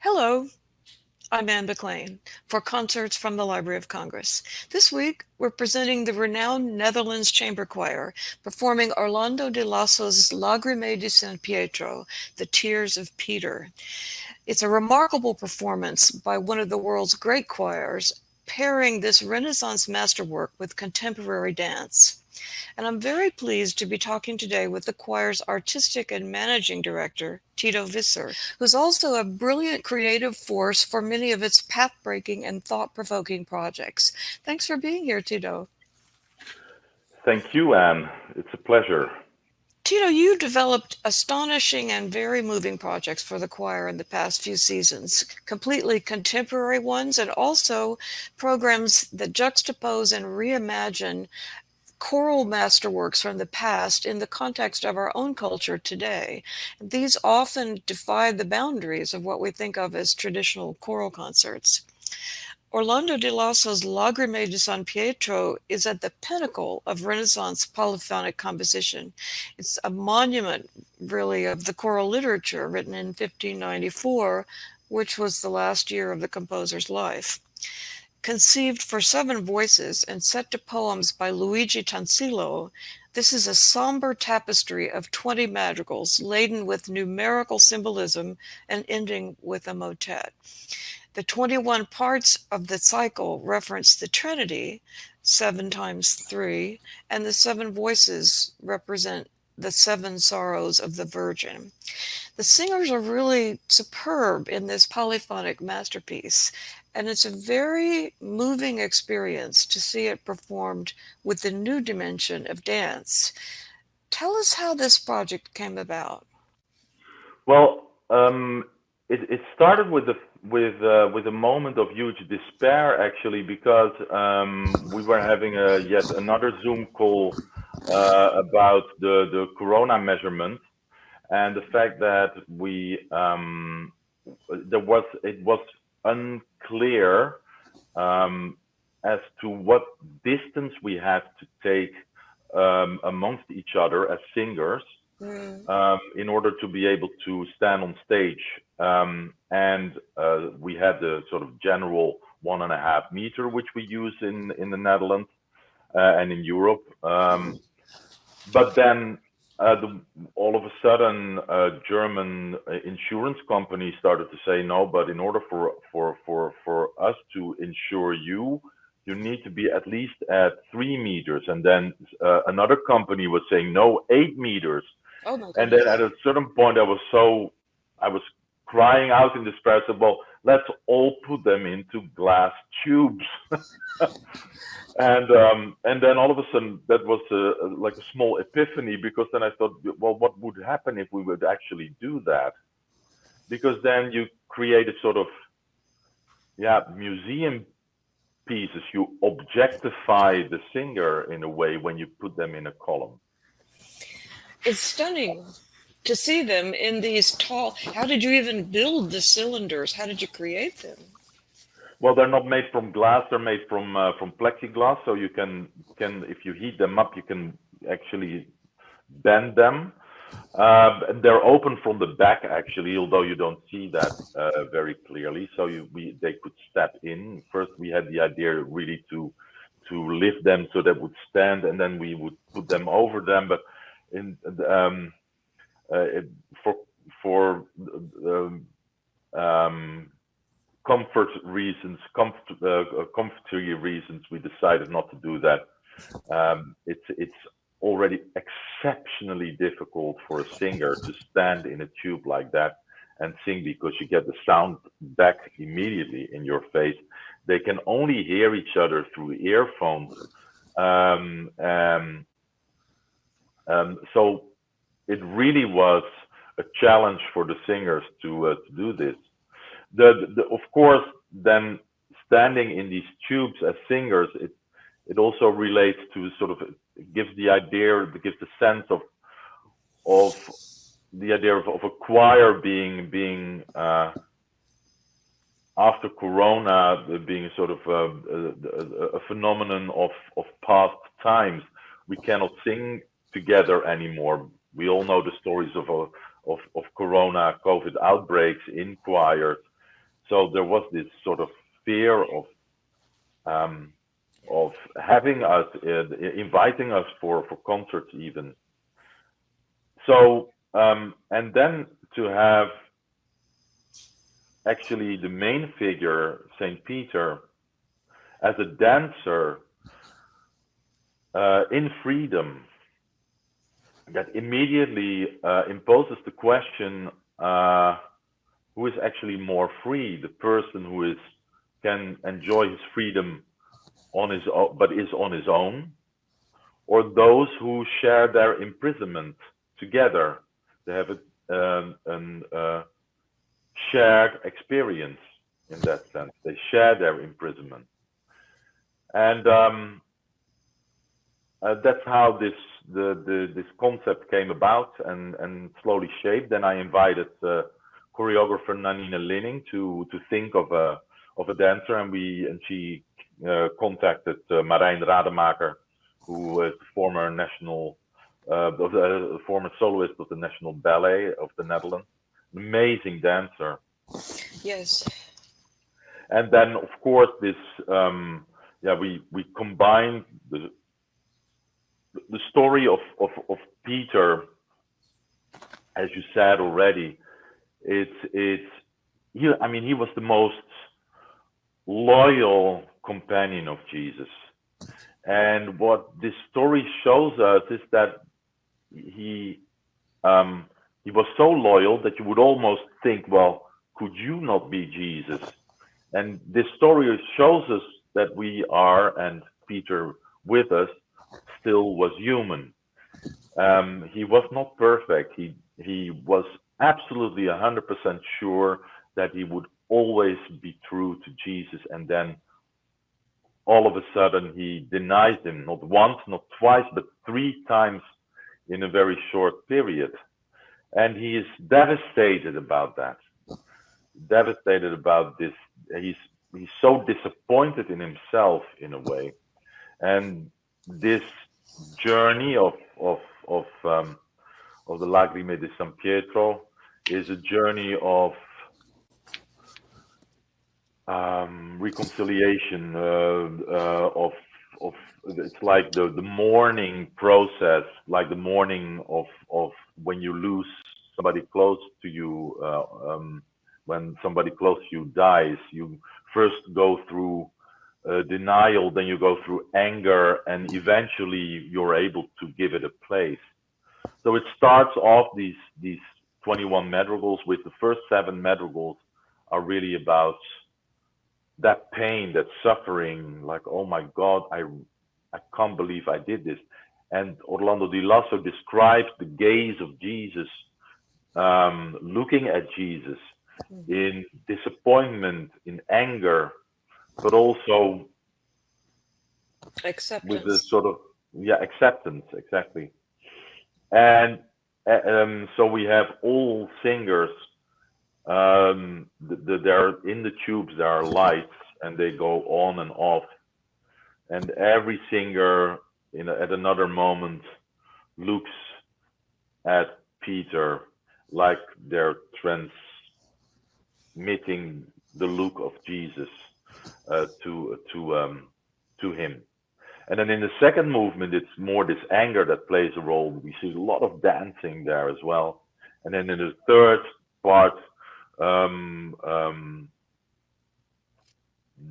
Hello, I'm Anne McLean for Concerts from the Library of Congress. This week, we're presenting the renowned Netherlands Chamber Choir performing Orlando di Lasso's Lagrime di San Pietro, The Tears of Peter. It's a remarkable performance by one of the world's great choirs, pairing this Renaissance masterwork with contemporary dance. And I'm very pleased to be talking today with the choir's artistic and managing director, Tito Visser, who's also a brilliant creative force for many of its path-breaking and thought-provoking projects. Thanks for being here, Tito. Thank you, Anne. It's a pleasure. Tito, you developed astonishing and very moving projects for the choir in the past few seasons, completely contemporary ones, and also programs that juxtapose and reimagine choral masterworks from the past in the context of our own culture today. These often defy the boundaries of what we think of as traditional choral concerts. Orlando di Lasso's Lagrime di San Pietro is at the pinnacle of Renaissance polyphonic composition. It's a monument, really, of the choral literature written in 1594, which was the last year of the composer's life. Conceived for 7 voices and set to poems by Luigi Tansillo, this is a somber tapestry of 20 madrigals laden with numerical symbolism and ending with a motet. The 21 parts of the cycle reference the Trinity, 7 times 3, and the 7 voices represent the 7 sorrows of the Virgin. The singers are really superb in this polyphonic masterpiece, and it's a very moving experience to see it performed with the new dimension of dance. Tell us how this project came about. Well, it started with a moment of huge despair, actually, because we were having a yet another Zoom call about the corona measurement and the fact that it was unclear um, as to what distance we had to take amongst each other as singers Mm. in order to be able to stand on stage. And we had the sort of general 1.5 meter, which we use in the Netherlands and in Europe. But then all of a sudden, German insurance companies started to say no. But in order for us to insure you, you need to be at least at 3 meters. And then another company was saying no, 8 meters. Oh my And then goodness. at a certain point, I was crying out in despair. I said, well, let's all put them into glass tubes. And then all of a sudden that was like a small epiphany, because then I thought, well, what would happen if we would actually do that? Because then you create a sort of, yeah, museum pieces. You objectify the singer in a way when you put them in a column. It's stunning to see them in these tall. How did you even build the cylinders? How did you create them? Well, they're not made from glass. They're made from plexiglass. So you can if you heat them up, you can actually bend them. They're open from the back, actually, although you don't see that very clearly. So they could step in. First, we had the idea really to lift them so they would stand, and then we would put them over them. But in it, for um, comfortability reasons, we decided not to do that. It's already exceptionally difficult for a singer to stand in a tube like that and sing, because you get the sound back immediately in your face. They can only hear each other through earphones. Um, um, so it really was a challenge for the singers to do this. Of course, then standing in these tubes as singers, it also relates to sort of, it gives the idea, it gives the sense of the idea of a choir being after Corona being sort of a phenomenon of past times. We cannot sing together anymore. We all know the stories of Corona, COVID outbreaks in choirs. So there was this sort of fear of having us, inviting us for concerts even. So and then to have actually the main figure, Saint Peter, as a dancer in freedom, that immediately imposes the question: who is actually more free, the person who can enjoy his freedom on his own, but is on his own, or those who share their imprisonment together? They have a shared experience in that sense. They share their imprisonment, and that's how this concept came about and slowly shaped. Then I invited choreographer Nanine Linning to think of a dancer, and she contacted Marijn Rademaker, who is the former former soloist of the National Ballet of the Netherlands, an amazing dancer. Yes. And then, of course, this we combined the story of Peter, as you said already. He was the most loyal companion of Jesus, and what this story shows us is that he was so loyal that you would almost think, well, could you not be Jesus? And this story shows us that we are, and Peter with us, still was human. He was not perfect. He was absolutely 100% sure that he would always be true to Jesus, and then all of a sudden he denies him, not once, not twice, but 3 times in a very short period. And he is devastated about that. Devastated about this. He's so disappointed in himself in a way. And this journey of the Lacrime di San Pietro is a journey of reconciliation, of it's like the mourning process, like the mourning of when you lose somebody close to you, when somebody close to you dies. You first go through denial, then you go through anger, and eventually you're able to give it a place. So it starts off these 21 madrigals, with the first 7 madrigals are really about that pain, that suffering, like, oh my God, I can't believe I did this. And Orlando Di Lasso describes the gaze of Jesus, looking at Jesus in disappointment, in anger, but also Acceptance. with a sort of acceptance, exactly. And so we have all singers. There in the tubes there are lights, and they go on and off. And every singer, at another moment, looks at Peter like they're transmitting the look of Jesus to him. And then in the second movement, it's more this anger that plays a role. We see a lot of dancing there as well. And then in the third part,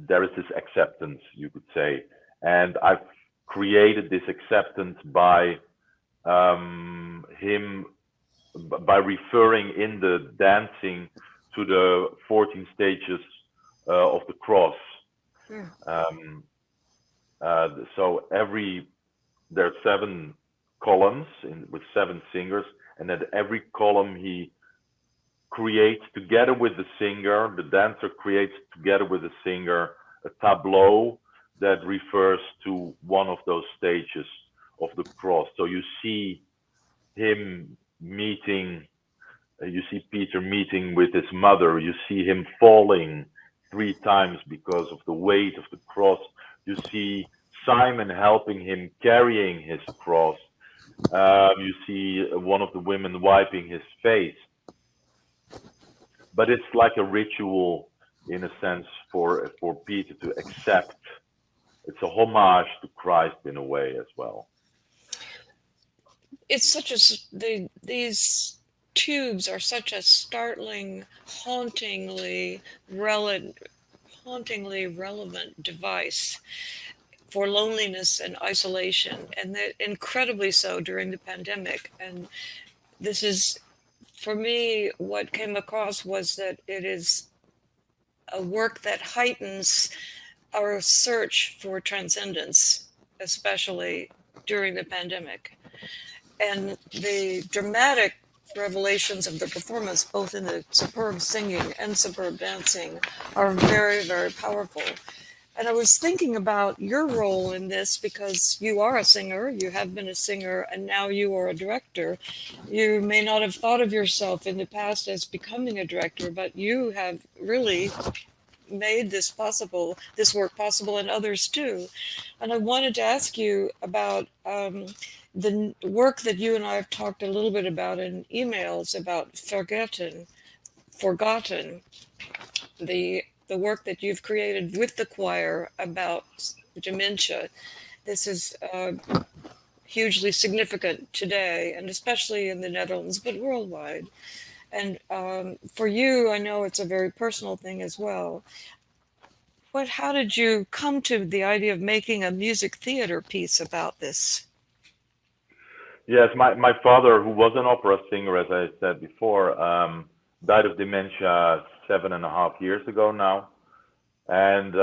there is this acceptance, you could say. And I've created this acceptance by referring in the dancing to the 14 stages of the cross. So there are 7 columns with 7 singers, and at every column he creates together with the singer, the dancer creates together with the singer a tableau that refers to one of those stages of the cross. So you see him you see Peter meeting with his mother, you see him falling 3 times because of the weight of the cross. You see Simon helping him carrying his cross. You see one of the women wiping his face. But it's like a ritual in a sense, for Peter to accept. It's a homage to Christ in a way as well. It's such these tubes are such a startling, hauntingly relevant device for loneliness and isolation, and that incredibly so during the pandemic. And this is, for me, what came across was that it is a work that heightens our search for transcendence, especially during the pandemic. And the dramatic revelations of the performance, both in the superb singing and superb dancing, are very, very powerful. And I was thinking about your role in this because you are a singer, you have been a singer, and now you are a director. You may not have thought of yourself in the past as becoming a director, but you have really made this work possible, and others too. And I wanted to ask you about the work that you and I have talked a little bit about in emails about Forgotten, the work that you've created with the choir about dementia. This is hugely significant today, and especially in the Netherlands, but worldwide. And for you, I know it's a very personal thing as well. How did you come to the idea of making a music theater piece about this? Yes, my father, who was an opera singer, as I said before, died of dementia 7.5 years ago now. And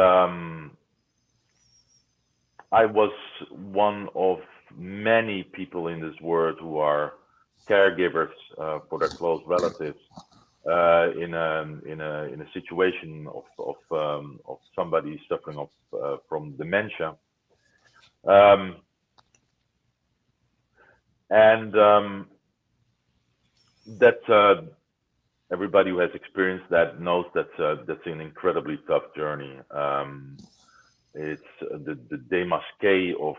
I was one of many people in this world who are caregivers for their close relatives in a situation of somebody suffering from dementia. And that everybody who has experienced that knows that that's an incredibly tough journey. It's the démasqué of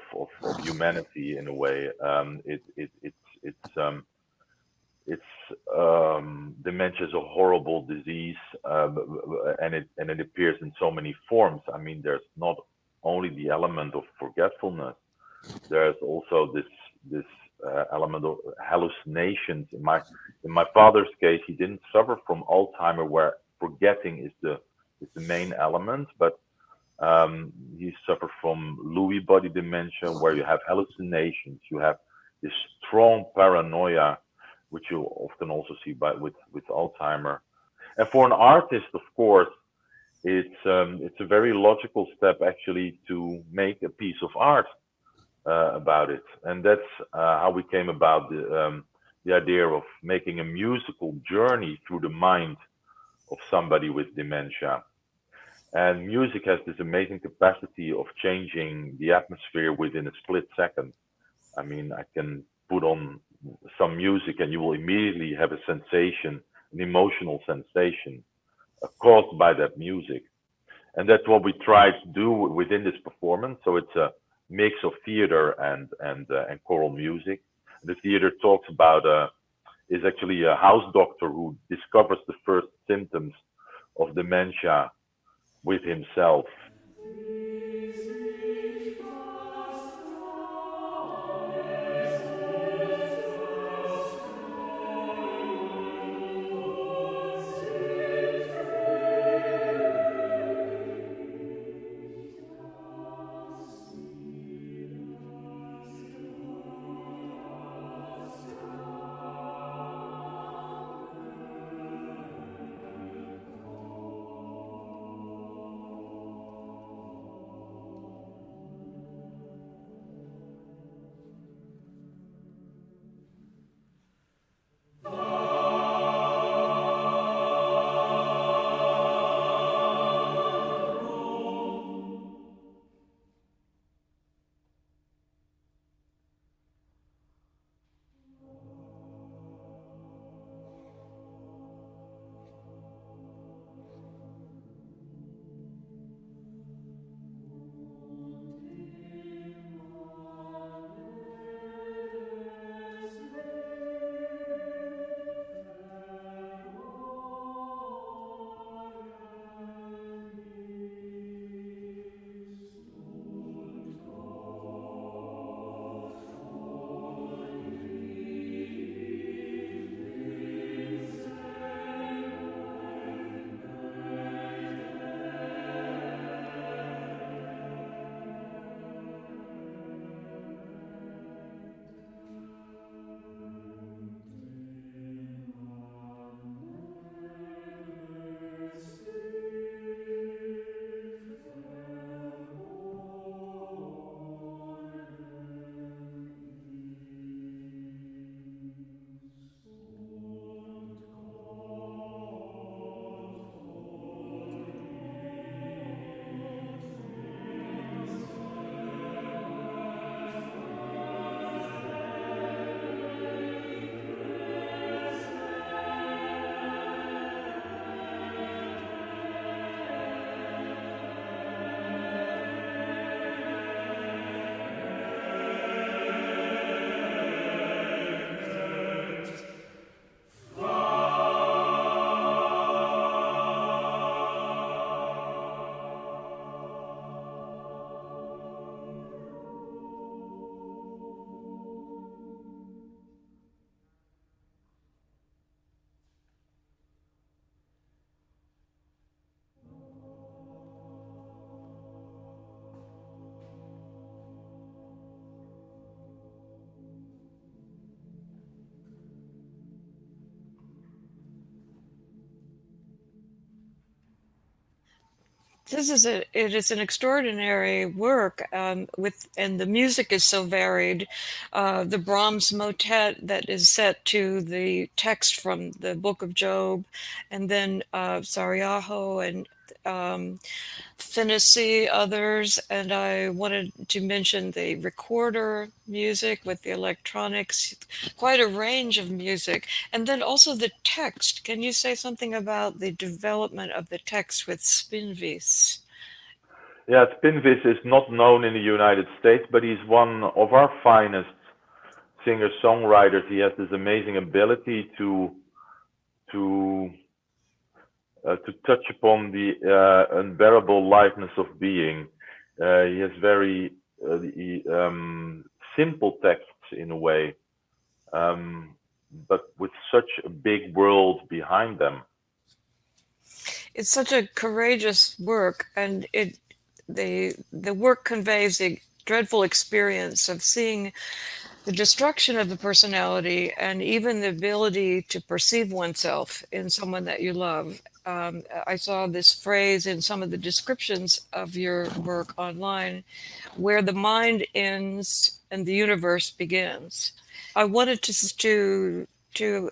humanity in a way. Dementia is a horrible disease, and it appears in so many forms. I mean, there's not only the element of forgetfulness. There's also this element of hallucinations. In my father's case, he didn't suffer from Alzheimer, where forgetting is the main element, but he suffered from Lewy body dementia, where you have hallucinations, you have this strong paranoia, which you often also see with Alzheimer. And for an artist, of course, it's a very logical step actually to make a piece of art about it, and that's how we came about the idea of making a musical journey through the mind of somebody with dementia. And music has this amazing capacity of changing the atmosphere within a split second. I mean, I can put on some music and you will immediately have a sensation, an emotional sensation caused by that music. And that's what we try to do within this performance. So it's a mix of theater and choral music. The theater talks about is actually a house doctor who discovers the first symptoms of dementia with himself. It is an extraordinary work, and the music is so varied. The Brahms motet that is set to the text from the Book of Job, and then Sarajevo and um, Finnessy, others, and I wanted to mention the recorder music with the electronics, quite a range of music, and then also the text. Can you say something about the development of the text with Spinvis? Yeah, Spinvis is not known in the United States, but he's one of our finest singer-songwriters. He has this amazing ability to to touch upon the unbearable lightness of being. He has very simple texts in a way, but with such a big world behind them. It's such a courageous work, and the work conveys a dreadful experience of seeing the destruction of the personality and even the ability to perceive oneself in someone that you love. I saw this phrase in some of the descriptions of your work online, where the mind ends and the universe begins. I wanted to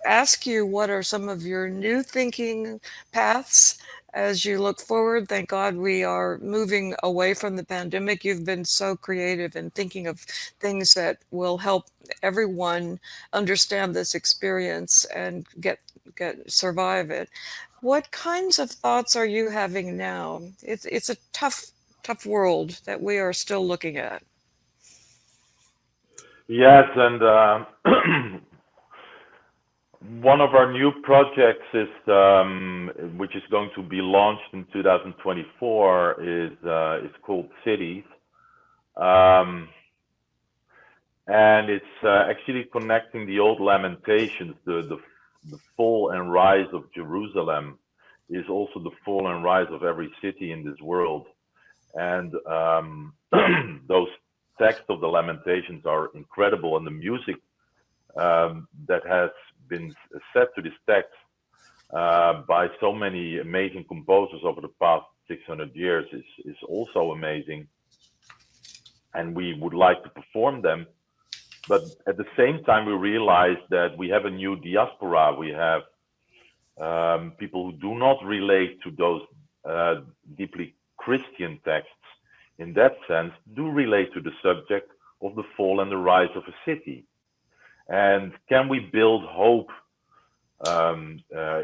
ask you, what are some of your new thinking paths as you look forward? Thank God we are moving away from the pandemic. You've been so creative in thinking of things that will help everyone understand this experience and get survive it. What kinds of thoughts are you having now? It's a tough world that we are still looking at. Yes, and one of our new projects is, which is going to be launched in 2024, is called Cities, um, and it's actually connecting the old Lamentations. The fall and rise of Jerusalem is also the fall and rise of every city in this world, and those texts of the Lamentations are incredible, and the music that has been set to this text by so many amazing composers over the past 600 years is also amazing. And we would like to perform them. But at the same time, we realize that we have a new diaspora. We have people who do not relate to those deeply Christian texts. In that sense, do relate to the subject of the fall and the rise of a city. And can we build hope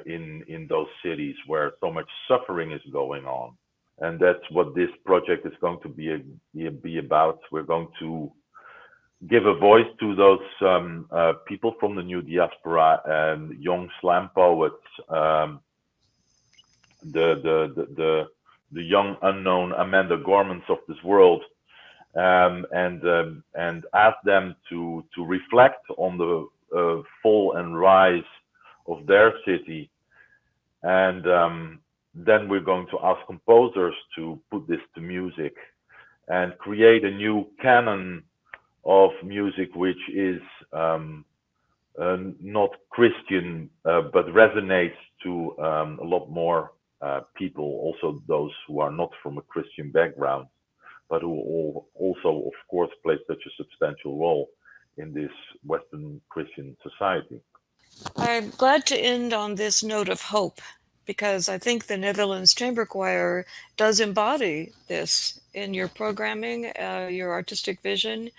in those cities where so much suffering is going on? And that's what this project is going to be about. We're going to give a voice to those people from the new diaspora and young slam poets, the young unknown Amanda Gormans of this world, and ask them to reflect on the fall and rise of their city, and then we're going to ask composers to put this to music and create a new canon of music which is not Christian but resonates to a lot more people, also those who are not from a Christian background, but who also, of course, play such a substantial role in this Western Christian society. I'm glad to end on this note of hope, because I think the Netherlands Chamber Choir does embody this in your programming, your artistic vision,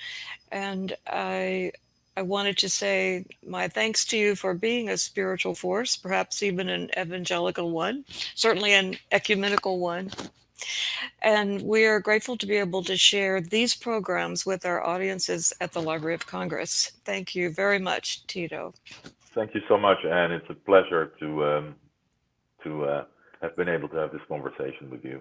and I wanted to say my thanks to you for being a spiritual force, perhaps even an evangelical one, certainly an ecumenical one. And we are grateful to be able to share these programs with our audiences at the Library of Congress. Thank you very much, Tito. Thank you so much, and it's a pleasure to have been able to have this conversation with you.